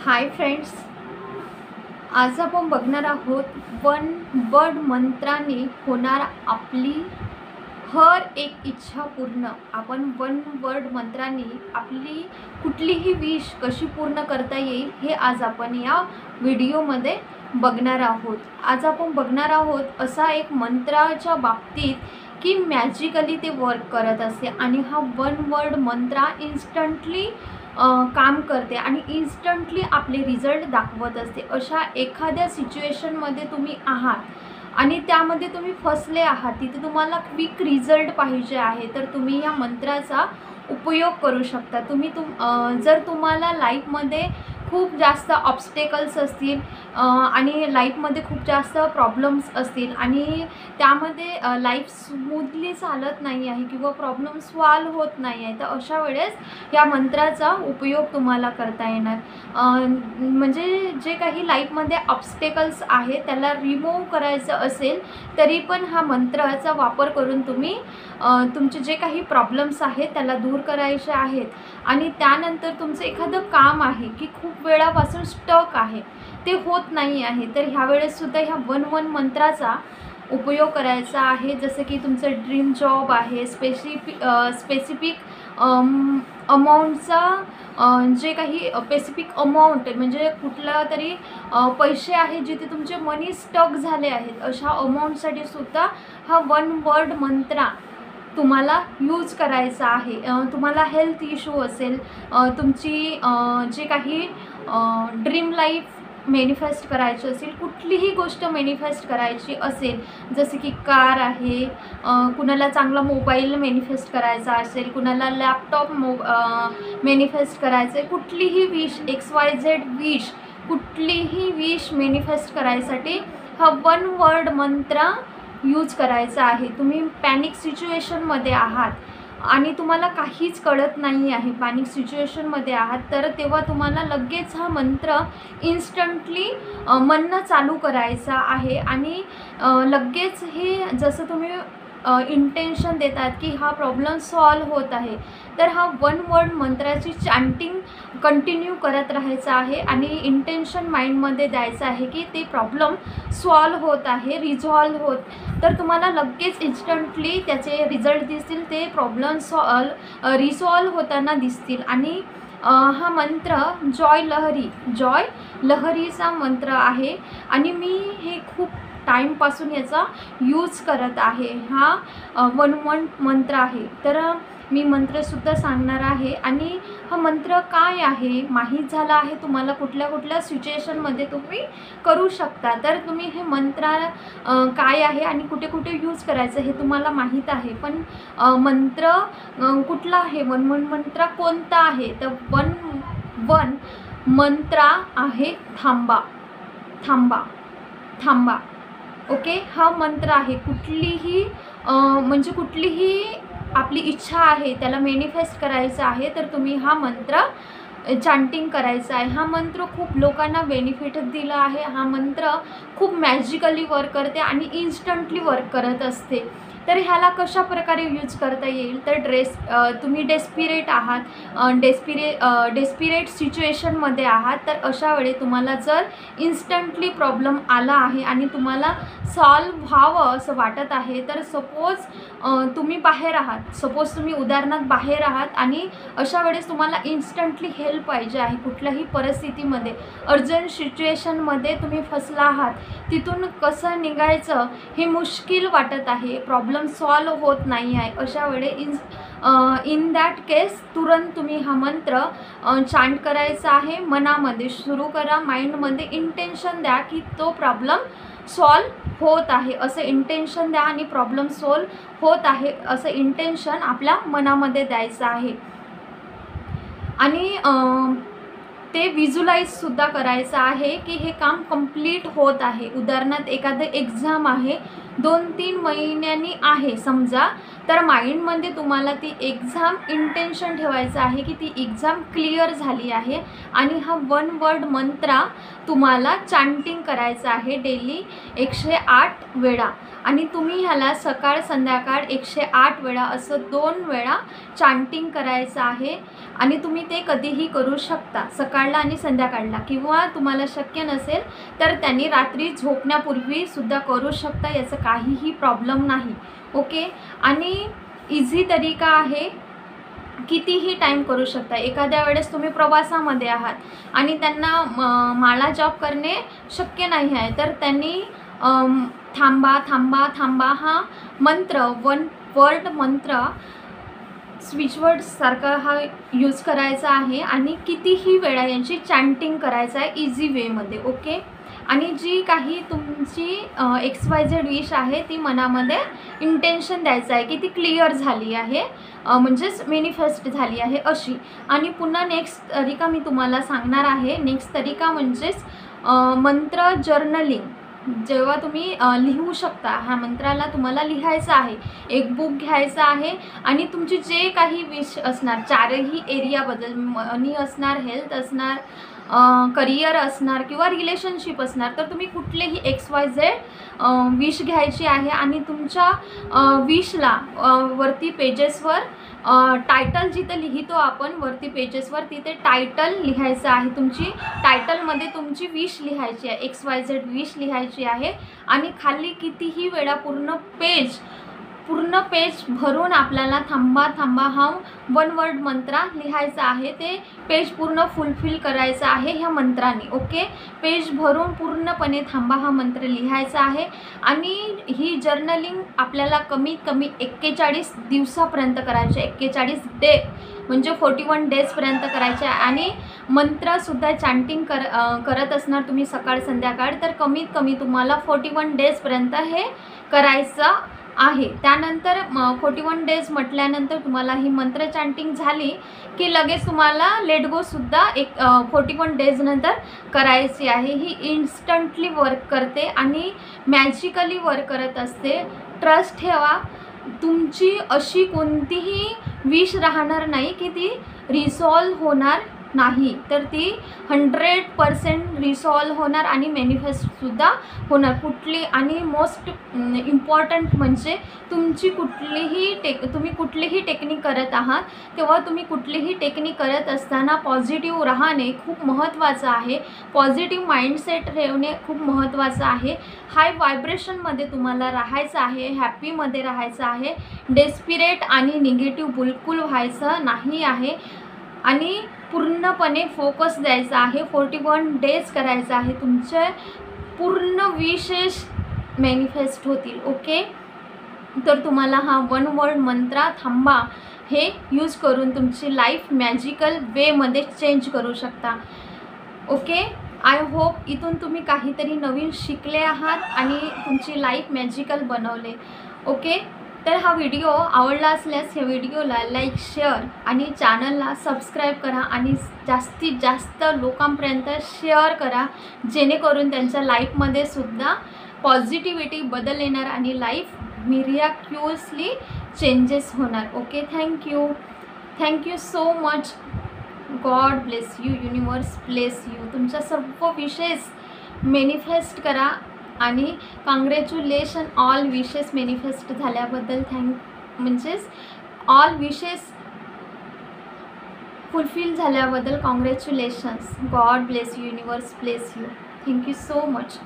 Hi friends, आज आपण बघणार आहोत वन वर्ड मंत्राने होणार आपली हर एक इच्छा पूर्ण। आपण वन वर्ड मंत्राने आपली कुठलीही विश कशी पूर्ण करता येईल हे आज आपण या व्हिडिओमध्ये बघणार आहोत। आज आपण बघणार आहोत असा एक मंत्राच्या बाबतीत की मॅजिकली ते वर्क करत असते आणि हा वन वर्ड मंत्र इन्स्टंटली काम करते आणि इन्स्टंटली आपले रिझल्ट दाखवत असते। अशा एखाद्या सिच्युएशनमध्ये तुम्ही आहात आणि त्यामध्ये तुम्ही फसले आहात, तिथे तुम्हाला क्विक रिझल्ट पाहिजे आहे, तर तुम्ही या मंत्राचा उपयोग करू शकता। जर तुम्हाला लाईफमध्ये खूप जास्त ऑब्स्टेकल्स असतील आणि लाईफमध्ये खूप जास्त प्रॉब्लेम्स असतील आणि त्यामध्ये लाईफ स्मूथली चालत नाही आहे किंवा प्रॉब्लेम सॉल्व होत नाही आहे, तर अशा वेळेस या मंत्राचा उपयोग तुम्हाला करता येणार। म्हणजे जे काही लाईफमध्ये ऑब्स्टेकल्स आहे त्याला रिमूव्ह करायचं असेल तरी पण हा मंत्राचा वापर करून तुम्ही तुमचे जे काही प्रॉब्लेम्स आहेत त्याला दूर करायचे आहेत। आणि त्यानंतर तुमचं एखादं काम आहे की खूप वेळापासून स्टक आहे, ते होत नाही आहे, तर ह्यावेळेससुद्धा ह्या वन मंत्राचा उपयोग करायचा आहे। जसं की तुमचं ड्रीम जॉब आहे, स्पेसिफिक अमाऊंटचा जे काही स्पेसिफिक अमाऊंट म्हणजे कुठला तरी पैसे आहेत जिथे तुमचे मनी स्टक झाले आहेत, अशा अमाऊंटसाठी सुद्धा हा वन वर्ड मंत्र तुम्हाला यूज करायचा आहे। तुम्हाला हेल्थ इश्यू असेल, तुमची जे काही ड्रीम लाईफ मॅनिफेस्ट करायची असेल, कुठलीही गोष्ट मॅनिफेस्ट करायची असेल, जसे की कार आहे, कुणाला चांगला मोबाईल मॅनिफेस्ट करायचा असेल, कुणाला लॅपटॉप मॅनिफेस्ट करायचं आहे, कुठलीही विश XYZ विश, कुठलीही विश मॅनिफेस्ट करायसाठी हा वन वर्ड मंत्र यूज करायचा आहे। तुम्ही पॅनिक सिच्युएशनमध्ये आहात आणि तुम्हाला काहीच कळत नाही आहे, पॅनिक सिच्युएशनमध्ये आहात, तर तेव्हा तुम्हाला लगेच हा मंत्र इन्स्टंटली म्हणणं चालू करायचा आहे आणि लगेच हे जसं तुम्ही इंटेन्शन देतात की हा प्रॉब्लेम सॉल्व होत आहे, तर हा वन वर्ड मंत्राची चॅन्टिंग कंटिन्यू करत राहायचं आहे आणि इंटेन्शन माइंडमध्ये द्यायचं आहे की ते प्रॉब्लेम सॉल्व होत आहे, रिझॉल्व होत, तर तुम्हाला लगेच इन्स्टंटली त्याचे रिझल्ट दिसतील, ते प्रॉब्लेम रिसॉल्व होताना दिसतील। आणि हा मंत्र जॉय लहरीचा मंत्र आहे आणि मी हे खूप टाईमपासून याचा यूज करत आहे। हा वन मंत्र आहे, तर मी मंत्रसुद्धा सांगणार आहे आणि हा मंत्र काय आहे माहीत झाला आहे तुम्हाला, कुठल्या कुठल्या सिच्युएशनमध्ये तुम्ही करू शकता, तर तुम्ही हे मंत्र काय आहे आणि कुठे कुठे यूज करायचं हे तुम्हाला माहीत आहे, पण मंत्र कुठला आहे, वन मंत्र कोणता आहे, तर वन मंत्र आहे थांबा थांबा थांबा। ओके, हा मंत्र आहे कुठलीही आपली इच्छा आहे त्याला मॅनिफेस्ट करायचं आहे, तर तुम्ही हा मंत्र चॅन्टिंग करायचा आहे। हा मंत्र खूप लोकांना बेनिफिट दिला आहे, हा मंत्र खूप मॅजिकली वर्क करते आणि इन्स्टंटली वर्क करत असते। तर ह्याला कशा प्रकारे यूज करता येईल, तर तुम्ही डेस्पिरेट आहात, डेस्पिरेट सिच्युएशनमध्ये आहात, तर अशा वेळी तुम्हाला जर इन्स्टंटली प्रॉब्लेम आला आहे आणि तुम्हाला सॉल्व व्हावं असं वाटत आहे, तर सपोज तुम्ही उदाहरणार्थ बाहेर आहात आणि अशा वेळेस तुम्हाला इन्स्टंटली हेल्प पाहिजे आहे, कुठल्याही परिस्थितीमध्ये अर्जंट सिच्युएशनमध्ये तुम्ही फसला आहात, तिथून कसं निघायचं हे मुश्किल वाटत आहे, प्रॉब्लेम सॉल्व होत नाही आहे, अशा वेळे इन दॅट केस तुरंत तुम्ही हा मंत्र चॅन्ट करायचा आहे। मनामध्ये सुरू करा, माइंडमध्ये इंटेन्शन द्या की तो प्रॉब्लेम सॉल्व होत आहे असं इंटेन्शन द्या आणि प्रॉब्लेम सॉल्व होत आहे असं इंटेन्शन आपल्या मनामध्ये द्यायचं आहे आणि ते व्हिज्युलाइजसुद्धा करायचं आहे की हे काम कंप्लीट होत आहे। उदाहरणार्थ एखादं एक्झाम आहे, 2-3 महिन्यांनी आहे समजा, तर माइंडमध्ये तुम्हाला ती एक्झाम इंटेन्शन ठेवायचं आहे की ती एक्झाम क्लिअर झाली आहे आणि हा 1 वर्ड मंत्रा तुम्हाला चांटिंग करायचा आहे डेली 108 वेळा आणि तुम्ही ह्याला सकाळ संध्याकाळ 108 वेळा असं 2 वेळा चांटिंग करायचं आहे आणि तुम्ही ते कधीही करू शकता, सकाळला आणि संध्याकाळला, किंवा तुम्हाला शक्य नसेल तर त्यांनी रात्री झोपण्यापूर्वी सुद्धा करू शकता, याचं काहीही प्रॉब्लेम नाही. ओके. आणि इझी तरीका आहे, कितीही टाईम करू शकता. एखाद्या वेळेस तुम्ही प्रवासामध्ये आहात आणि त्यांना माळा जॉब करणे शक्य नाही आहे, तर त्यांनी थांबा थांबा थांबा हा मंत्र 1 वर्ड मंत्र स्विचवर्डसारखा हा यूज करायचा आहे आणि कितीही वेळा यांची चॅन्टिंग करायचं आहे इझी वेमध्ये. ओके. आणि जी काही तुमची XYZ विश आहे ती मनामध्ये इंटेन्शन द्यायचं आहे की ती क्लिअर झाली आहे, म्हणजेच मॅनिफेस्ट झाली आहे अशी. आणि पुन्हा नेक्स्ट तरीका मी तुम्हाला सांगणार आहे. नेक्स्ट तरीका म्हणजेच मंत्र जर्नलिंग. जेव्हा तुम्ही लिहू शकता, ह्या मंत्राला तुम्हाला लिहायचं आहे, एक बुक घ्यायचं आहे आणि तुमची जे काही विश असणार 4ही एरियाबद्दल, मनी असणार, हेल्थ असणार, करिअर असणार किंवा रिलेशनशिप असणार, तर तुम्ही कुठलेही XYZ विश घ्यायची आहे आणि तुमच्या विशला वरती पेजेसवर टायटल जिथे लिहितो आपण वरती पेजेसवर तिथे टायटल लिहायचं आहे. तुमची टायटलमध्ये तुमची विश लिहायची आहे, XYZ विश लिहायची आहे आणि खाली कितीही वेळा पूर्ण पेज भरून आपल्याला थांबा थांबा हा 1 वर्ड मंत्रा लिहायचा आहे. ते पेज पूर्ण फुलफिल करायचं आहे ह्या मंत्राने. ओके. पेज भरून पूर्णपणे थांबा हा मंत्र लिहायचा आहे आणि ही जर्नलिंग आपल्याला कमीत कमी 41 दिवसापर्यंत करायचे. 41 डे म्हणजे 41 डेजपर्यंत करायचे आणि मंत्रसुद्धा चॅन्टिंग करत असणार तुम्ही सकाळ संध्याकाळ, तर कमीत कमी तुम्हाला 41 डेजपर्यंत हे करायचं आहे. त्यानंतर 41 डेज म्हटल्यानंतर तुम्हाला ही मंत्र चॅन्टिंग झाली की लगेच तुम्हाला लेट गोसुद्धा 41 डेज नंतर करायची आहे. ही इन्स्टंटली वर्क करते आणि मॅजिकली वर्क करत असते. ट्रस्ट ठेवा, तुमची अशी कोणतीही विश राहणार नाही की ती रिसॉल्व होणार नाही, तर ती 100% रिसॉल्व होणार आणि मॅनिफेस्टसुद्धा होणार. आणि मोस्ट इम्पॉर्टंट म्हणजे तुम्ही कुठलीही टेक्निक करत आहात तेव्हा तुम्ही कुठलीही टेक्निक करत असताना पॉझिटिव्ह राहणे खूप महत्त्वाचं आहे. पॉझिटिव्ह माइंडसेट ठेवणे खूप महत्त्वाचं आहे. हाय व्हायब्रेशनमध्ये तुम्हाला राहायचं आहे, हॅपीमध्ये राहायचं आहे. डेस्पिरेट आणि निगेटिव्ह बिलकुल व्हायचं नाही आहे आणि पूर्णपणे फोकस द्यायचा आहे. 41 डेज करायचं आहे. तुमचे पूर्ण विशेष मॅनिफेस्ट होतील. ओके. तर तुम्हाला हा 1 वर्ड मंत्रा थांबा हे यूज करून तुमची लाईफ मॅजिकल वेमध्ये चेंज करू शकता. ओके. आय होप इथून तुम्ही काहीतरी नवीन शिकले आहात आणि तुमची लाईफ मॅजिकल बनवले. ओके. तर हा व्हिडिओ आवडला असल्यास या व्हिडिओला लाईक, शेअर आणि चॅनलला सबस्क्राईब करा आणि जास्तीत जास्त लोकांपर्यंत शेअर करा, जेणेकरून त्यांच्या लाईफमध्ये सुद्धा पॉझिटिव्हिटी बदल येणार आणि लाईफ मिरॅक्युलसली चेंजेस होणार. Okay. Thank you so much. God bless you. Universe bless you. तुमच्या सर्व विशेस मॅनिफेस्ट करा आणि कॉंग्रॅच्युलेशन ऑल विशेस मॅनिफेस्ट झाल्याबद्दल. म्हणजेच ऑल विशेस फुलफिल झाल्याबद्दल congratulations. God bless you. Universe bless you. Thank you so much.